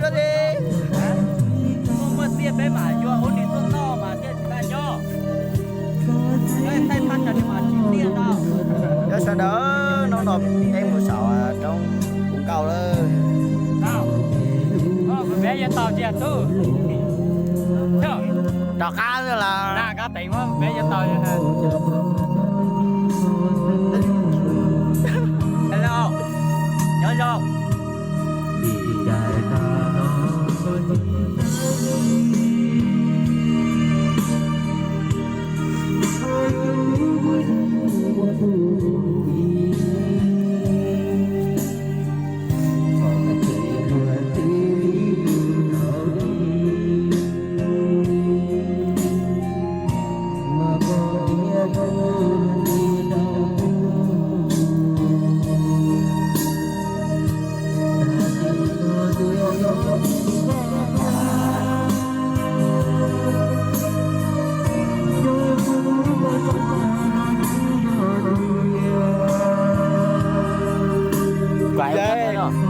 Đưa đi. Không có tiền bé mà vô ổn định tốt to mà tiền chỉ là cho. Cái tay phát cho mà chỉ tiền đâu. Cho sao đỡ nó nộp em một sọ trong cũng cầu đó. Nào. Bé giờ tao chia tu. Đỏ cá nữa là. Nà cá tiền quá bé giờ tao ha. Hello. Nhớ vô.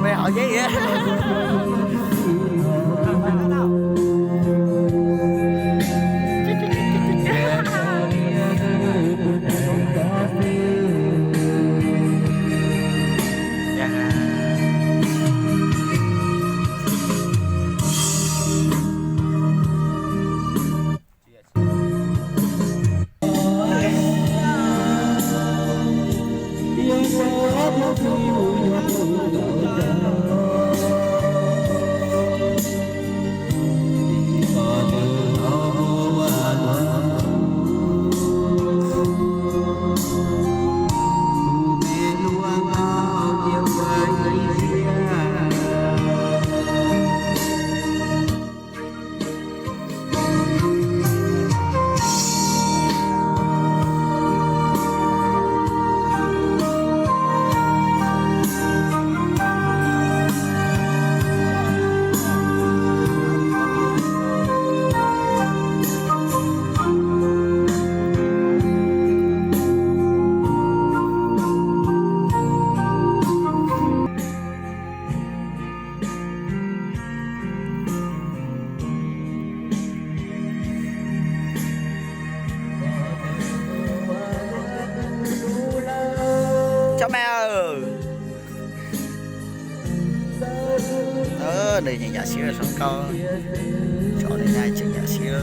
Mày hỏi gì vậy? Chào mẹ ơi. Đây nhà xưa xong co. Cho đến nhà trên nhà xưa.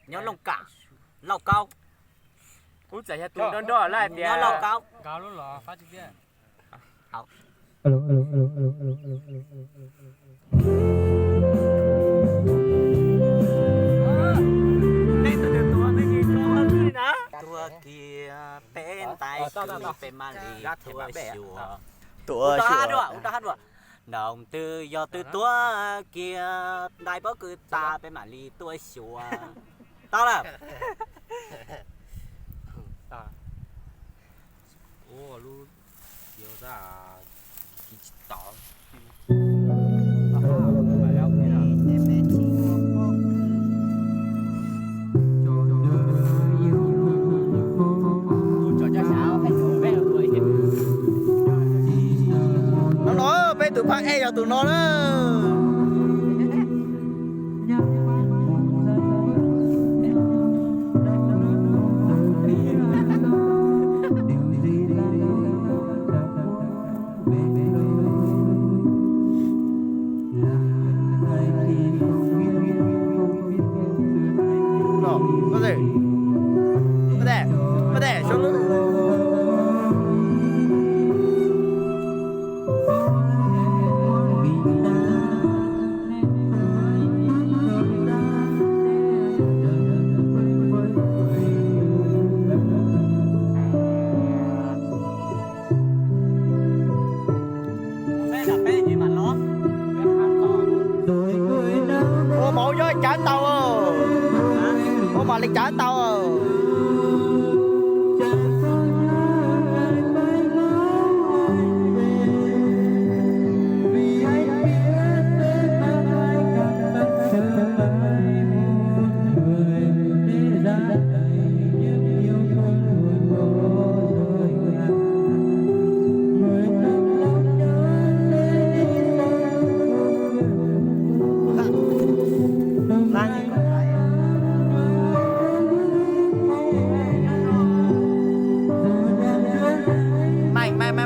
Nhớ lông cả lầu cao Út giải tụi đơn đỏ lại thì nhớ lầu cao cao luôn lò phát trực tiếp Alo alo alo alo alo alo tua kia bên tay bên mali tua sủa tua sủa đồng tư do tư tua kia đại bó cứ ta bên mali tua sủa tao là ô lu nhiều ra kỹ tỏ nó bên tụi phát e vào tụi nó đó. ơi. Bắt đẻ xuống luôn. Ô mẫu cho chán tàu ơi. Ô mà lên chán tàu ơi.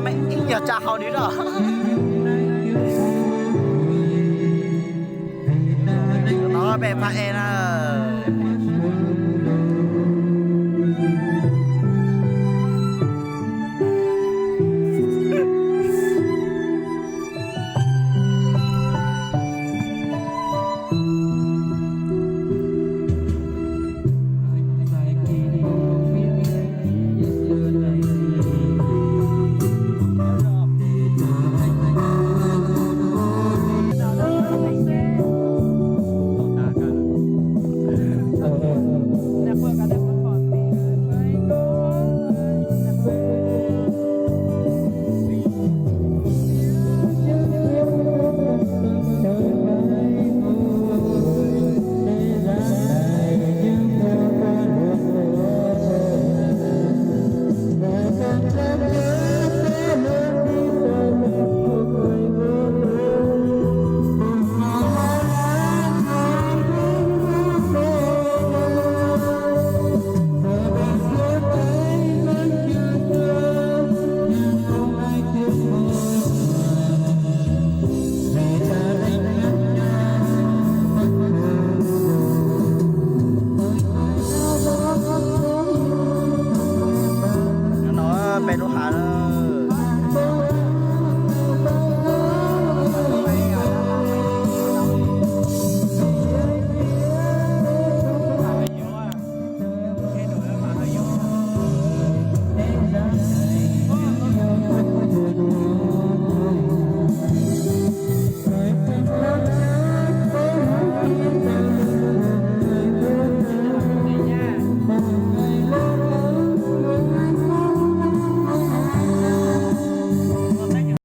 Mày ít giờ cha hao đi rồi. Nó bé pha em à.